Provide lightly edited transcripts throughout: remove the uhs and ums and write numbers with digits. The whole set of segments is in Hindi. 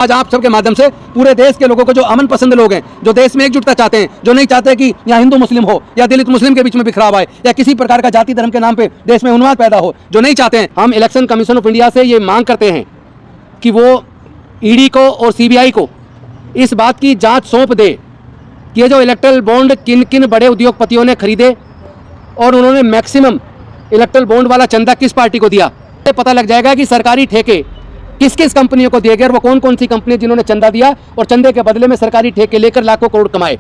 आज आप सबके माध्यम से पूरे देश के लोगों को, जो अमन पसंद लोग हैं, जो देश में एकजुटता चाहते हैं, जो नहीं चाहते कि यहाँ हिंदू मुस्लिम हो या दलित मुस्लिम के बीच में बिखराव आए या किसी प्रकार का जाति धर्म के नाम पे देश में उन्माद पैदा हो, जो नहीं चाहते हैं, हम इलेक्शन कमीशन ऑफ इंडिया से ये मांग करते हैं कि वो ईडी को और सीबीआई को इस बात की जाँच सौंप दे कि ये जो इलेक्ट्रल बॉन्ड किन किन बड़े उद्योगपतियों ने खरीदे और उन्होंने मैक्सिमम इलेक्ट्रल बॉन्ड वाला चंदा किस पार्टी को दिया। पता लग जाएगा कि सरकारी ठेके किस किस कंपनियों को दिए गए और वो कौन कौन सी कंपनी जिन्होंने चंदा दिया और चंदे के बदले में सरकारी ठेके लेकर लाखों करोड़ कमाए।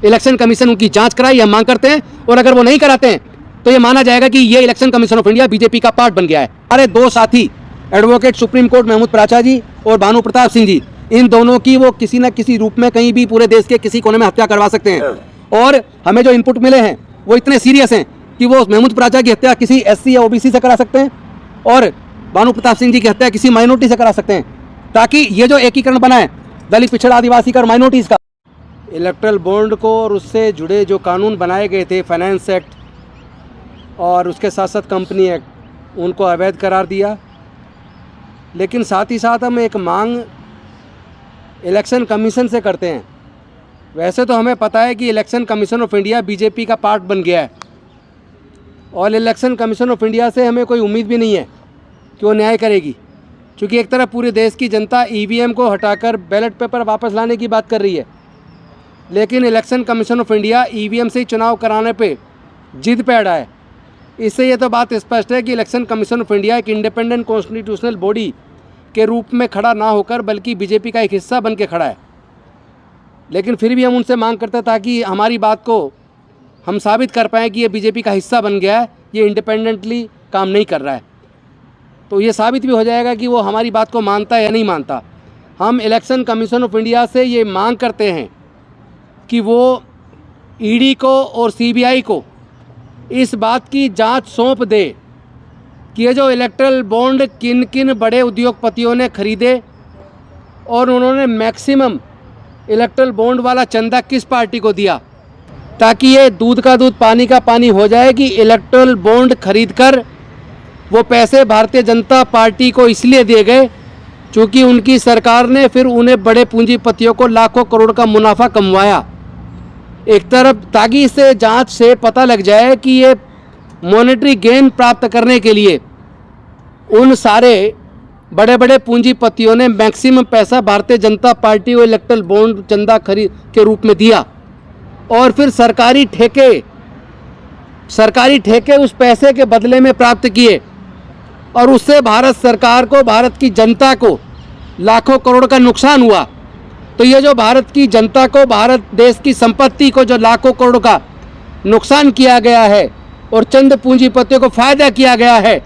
इलेक्शन कमीशन उनकी जांच कराए, हम मांग करते हैं। और अगर वो नहीं कराते हैं तो ये माना जाएगा कि ये election commission of India BJP का पार्ट बन गया है। हमारे दो साथी एडवोकेट सुप्रीम कोर्ट महमूद प्राचा जी और भानु प्रताप सिंह जी, इन दोनों की वो किसी न किसी रूप में कहीं भी पूरे देश के किसी कोने में हत्या करवा सकते हैं। और हमें जो इनपुट मिले हैं वो इतने सीरियस हैं कि वो महमूद प्राचा की हत्या किसी एससी या ओबीसी से करा सकते हैं और भानु प्रताप सिंह जी की हत्या किसी माइनॉरिटी से करा सकते हैं, ताकि ये जो एकीकरण बना है दलित पिछड़ा आदिवासी का और माइनॉरिटीज़ का। इलेक्ट्रल बॉन्ड को और उससे जुड़े जो कानून बनाए गए थे, फाइनेंस एक्ट और उसके साथ साथ कंपनी एक्ट, उनको अवैध करार दिया। लेकिन साथ ही साथ हम एक मांग इलेक्शन कमीशन से करते हैं। वैसे तो हमें पता है कि election commission of India BJP का पार्ट बन गया है और इलेक्शन कमीशन ऑफ इंडिया से हमें कोई उम्मीद भी नहीं है कि वो न्याय करेगी, क्योंकि एक तरफ पूरे देश की जनता ईवीएम को हटाकर बैलेट पेपर वापस लाने की बात कर रही है, लेकिन election commission of India EVM से ही चुनाव कराने पे जिद पे अड़ा है। इससे ये तो बात स्पष्ट है कि इलेक्शन कमीशन ऑफ इंडिया एक इंडिपेंडेंट कॉन्स्टिट्यूशनल बॉडी के रूप में खड़ा ना होकर बल्कि बीजेपी का एक हिस्सा बन के खड़ा है। लेकिन फिर भी हम उनसे मांग करते ताकि हमारी बात को हम साबित कर पाएँ कि ये बीजेपी का हिस्सा बन गया है, ये इंडिपेंडेंटली काम नहीं कर रहा है। तो ये साबित भी हो जाएगा कि वो हमारी बात को मानता है या नहीं मानता। हम इलेक्शन कमीशन ऑफ इंडिया से ये मांग करते हैं कि वो ईडी को और सीबीआई को इस बात की जांच सौंप दे कि ये जो इलेक्ट्रल बॉन्ड किन किन बड़े उद्योगपतियों ने खरीदे और उन्होंने मैक्सिमम इलेक्ट्रल बॉन्ड वाला चंदा किस पार्टी को दिया, ताकि ये दूध का दूध पानी का पानी हो जाए कि इलेक्ट्रल बॉन्ड खरीदकर वो पैसे भारतीय जनता पार्टी को इसलिए दिए गए क्योंकि उनकी सरकार ने फिर उन्हें बड़े पूंजीपतियों को लाखों करोड़ का मुनाफा कमवाया एक तरफ, ताकि इससे जांच से पता लग जाए कि ये मॉनेटरी गेन प्राप्त करने के लिए उन सारे बड़े बड़े पूंजीपतियों ने मैक्सिमम पैसा भारतीय जनता पार्टी को इलेक्ट्रल बॉन्ड चंदा खरीद के रूप में दिया और फिर सरकारी ठेके उस पैसे के बदले में प्राप्त किए और उससे भारत सरकार को, भारत की जनता को लाखों करोड़ का नुकसान हुआ। तो ये जो भारत की जनता को, भारत देश की संपत्ति को जो लाखों करोड़ का नुकसान किया गया है और चंद पूंजीपतियों को फायदा किया गया है,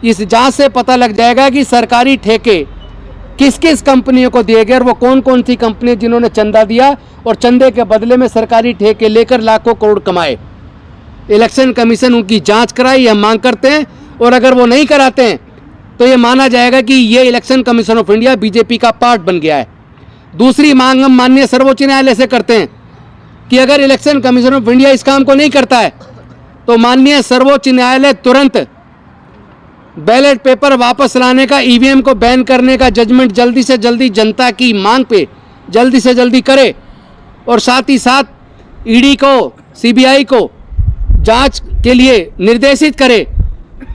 इस जांच से पता लग जाएगा कि सरकारी ठेके किस किस कंपनियों को दिए गए और वो कौन कौन सी कंपनी जिन्होंने चंदा दिया और चंदे के बदले में सरकारी ठेके लेकर लाखों करोड़ कमाए। इलेक्शन कमीशन उनकी जांच कराए, हम मांग करते हैं। और अगर वो नहीं कराते हैं तो ये माना जाएगा कि ये election commission of India BJP का पार्ट बन गया है। दूसरी मांग हम माननीय सर्वोच्च न्यायालय से करते हैं कि अगर इलेक्शन कमीशन ऑफ इंडिया इस काम को नहीं करता है तो माननीय सर्वोच्च न्यायालय तुरंत बैलेट पेपर वापस लाने का, ईवीएम को बैन करने का जजमेंट जल्दी से जल्दी जनता की मांग पे जल्दी से जल्दी करे और साथ ही साथ ईडी को, सीबीआई को जांच के लिए निर्देशित करे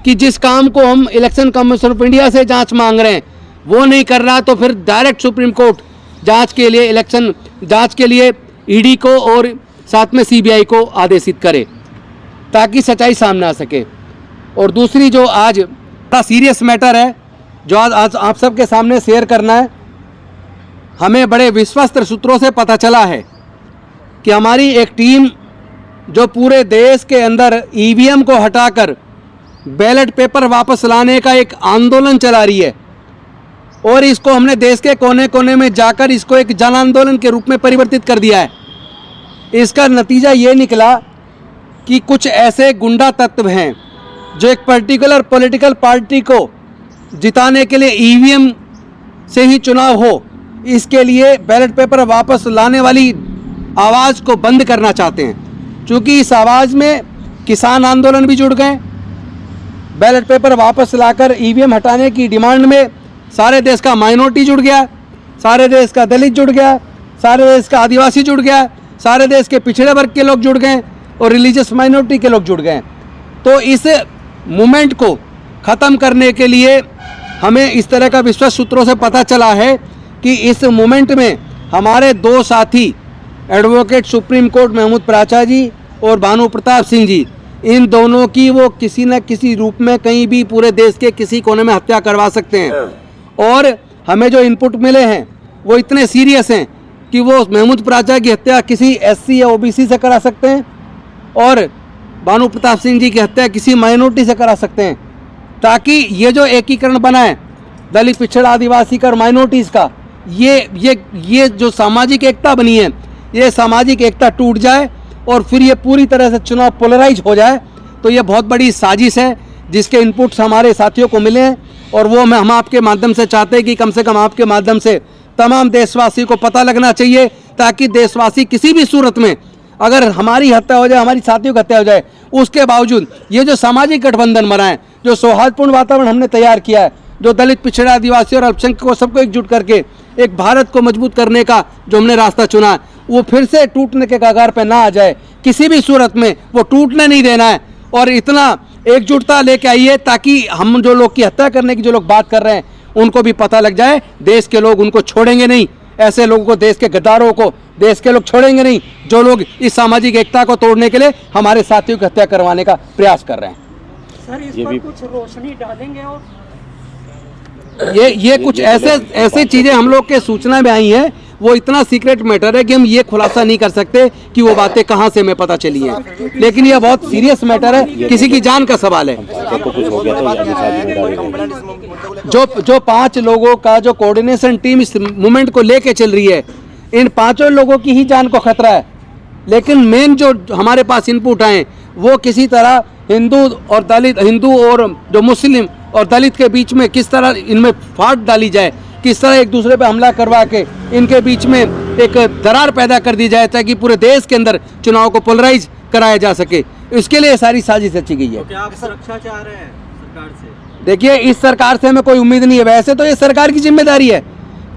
कि जिस काम को हम इलेक्शन कमीशन ऑफ इंडिया से जांच मांग रहे हैं वो नहीं कर रहा तो फिर डायरेक्ट सुप्रीम कोर्ट जांच के लिए, इलेक्शन जांच के लिए ईडी को और साथ में सीबीआई को आदेशित करे ताकि सच्चाई सामने आ सके। और दूसरी जो आज बड़ा सीरियस मैटर है जो आज आप सबके सामने शेयर करना है, हमें बड़े विश्वस्त सूत्रों से पता चला है कि हमारी एक टीम जो पूरे देश के अंदर ईवीएम को हटाकर बैलेट पेपर वापस लाने का एक आंदोलन चला रही है और इसको हमने देश के कोने कोने में जाकर इसको एक जन आंदोलन के रूप में परिवर्तित कर दिया है। इसका नतीजा ये निकला कि कुछ ऐसे गुंडा तत्व हैं जो एक पर्टिकुलर पॉलिटिकल पार्टी को जिताने के लिए ईवीएम से ही चुनाव हो, इसके लिए बैलेट पेपर वापस लाने वाली आवाज़ को बंद करना चाहते हैं। क्योंकि इस आवाज़ में किसान आंदोलन भी जुड़ गए, बैलेट पेपर वापस लाकर ईवीएम हटाने की डिमांड में सारे देश का माइनॉरिटी जुड़ गया सारे देश का दलित जुड़ गया, सारे देश का आदिवासी जुड़ गया, सारे देश के पिछड़े वर्ग के लोग जुड़ गए और रिलीजियस माइनॉरिटी के लोग जुड़ गए। तो इस मूवमेंट को ख़त्म करने के लिए हमें इस तरह का विश्वस्त सूत्रों से पता चला है कि इस मूवमेंट में हमारे दो साथी एडवोकेट सुप्रीम कोर्ट महमूद प्राचा जी और भानु प्रताप सिंह जी, इन दोनों की वो किसी न किसी रूप में कहीं भी पूरे देश के किसी कोने में हत्या करवा सकते हैं। और हमें जो इनपुट मिले हैं वो इतने सीरियस हैं कि वो महमूद प्राचा की हत्या किसी एससी या ओबीसी से करा सकते हैं और भानु प्रताप सिंह जी की हत्या किसी माइनॉरिटी से करा सकते हैं, ताकि ये जो एकीकरण बना है दलित, पिछड़ा, आदिवासी का और माइनॉरिटीज़ का, ये जो सामाजिक एकता बनी है, ये सामाजिक एकता टूट जाए और फिर ये पूरी तरह से चुनाव पोलराइज हो जाए। तो ये बहुत बड़ी साजिश है जिसके इनपुट्स हमारे साथियों को मिले हैं और वो हम आपके माध्यम से चाहते हैं कि कम से कम आपके माध्यम से तमाम देशवासी को पता लगना चाहिए, ताकि देशवासी किसी भी सूरत में अगर हमारी हत्या हो जाए, हमारी साथियों की हत्या हो जाए, उसके बावजूद ये जो सामाजिक गठबंधन बना है, जो सौहार्दपूर्ण वातावरण हमने तैयार किया है, जो दलित, पिछड़ा, आदिवासी और अल्पसंख्यक को सबको एकजुट करके एक भारत को मजबूत करने का जो हमने रास्ता चुना है, वो फिर से टूटने के कगार पे ना आ जाए। किसी भी सूरत में वो टूटने नहीं देना है और इतना एकजुटता लेके आइए ताकि हम जो लोग की हत्या करने की जो लोग बात कर रहे हैं उनको भी पता लग जाए। देश के लोग उनको छोड़ेंगे नहीं, ऐसे लोगों को, देश के गद्दारों को देश के लोग छोड़ेंगे नहीं, जो लोग इस सामाजिक एकता को तोड़ने के लिए हमारे साथियों की हत्या करवाने का प्रयास कर रहे हैं। सर, इस पर कुछ रोशनी डालेंगे और ये कुछ ऐसे चीजें हम लोग के सूचना में आई हैं, वो इतना सीक्रेट मैटर है कि हम ये खुलासा नहीं कर सकते कि वो बातें कहाँ से हमें पता चली हैं, लेकिन ये बहुत सीरियस मैटर है, किसी की जान का सवाल है। जो 5 लोगों का जो कोऑर्डिनेशन टीम इस मूवमेंट को लेके चल रही है, इन 5 लोगों की ही जान को खतरा है। लेकिन मेन जो हमारे पास इनपुट आए वो किसी तरह हिंदू और जो मुस्लिम और दलित के बीच में किस तरह इनमें फाट डाली जाए, किस तरह एक दूसरे पे हमला करवा के इनके बीच में एक दरार पैदा कर दी जाए ताकि पूरे देश के अंदर चुनाव को पोलराइज कराया जा सके, इसके लिए सारी साजिश रची गई है। तो क्या आप सुरक्षा चाह रहे हैं सरकार से? देखिए, इस सरकार से हमें कोई उम्मीद नहीं है। वैसे तो ये सरकार की जिम्मेदारी है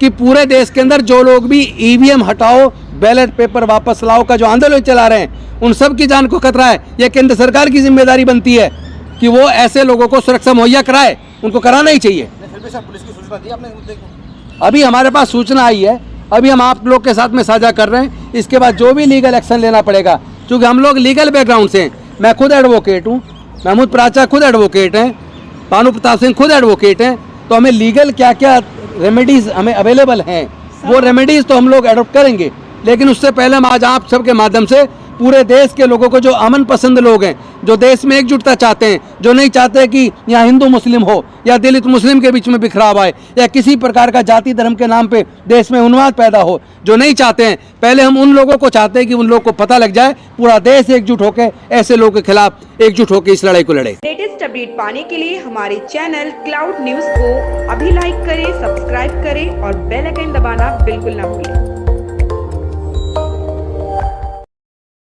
कि पूरे देश के अंदर जो लोग भी ईवीएम हटाओ, बैलेट पेपर वापस लाओ का जो आंदोलन चला रहे हैं, उन सब की जान को खतरा है। यह केंद्र सरकार की जिम्मेदारी बनती है कि वो ऐसे लोगों को सुरक्षा मुहैया कराए, उनको कराना ही चाहिए। पुलिस की सूचना दी आपने मुद्दे को? अभी हमारे पास सूचना आई है, अभी हम आप लोग के साथ में साझा कर रहे हैं। इसके बाद जो भी लीगल एक्शन लेना पड़ेगा, क्योंकि हम लोग लीगल बैकग्राउंड से हैं। मैं खुद एडवोकेट हूँ, महमूद प्राचा खुद एडवोकेट हैं, भानु प्रताप सिंह खुद एडवोकेट हैं, तो हमें लीगल क्या क्या रेमेडीज हमें अवेलेबल हैं वो रेमेडीज तो हम लोग एडोप्ट करेंगे। लेकिन उससे पहले हम आज आप सबके माध्यम से पूरे देश के लोगों को, जो अमन पसंद लोग हैं, जो देश में एकजुटता चाहते हैं, जो नहीं चाहते कि यहाँ हिंदू मुस्लिम हो या दलित मुस्लिम के बीच में बिखराव आए या किसी प्रकार का जाति धर्म के नाम पे देश में उन्माद पैदा हो, जो नहीं चाहते हैं, पहले हम उन लोगों को चाहते हैं कि उन लोगों को पता लग जाए, पूरा देश एकजुट होकर ऐसे लोगों के खिलाफ एकजुट होकर इस लड़ाई को लड़े। लेटेस्ट अपडेट पाने के लिए हमारे चैनल क्लाउड न्यूज को अभी लाइक करें, सब्सक्राइब करें और बेल आइकन दबाना बिल्कुल ना भूलें।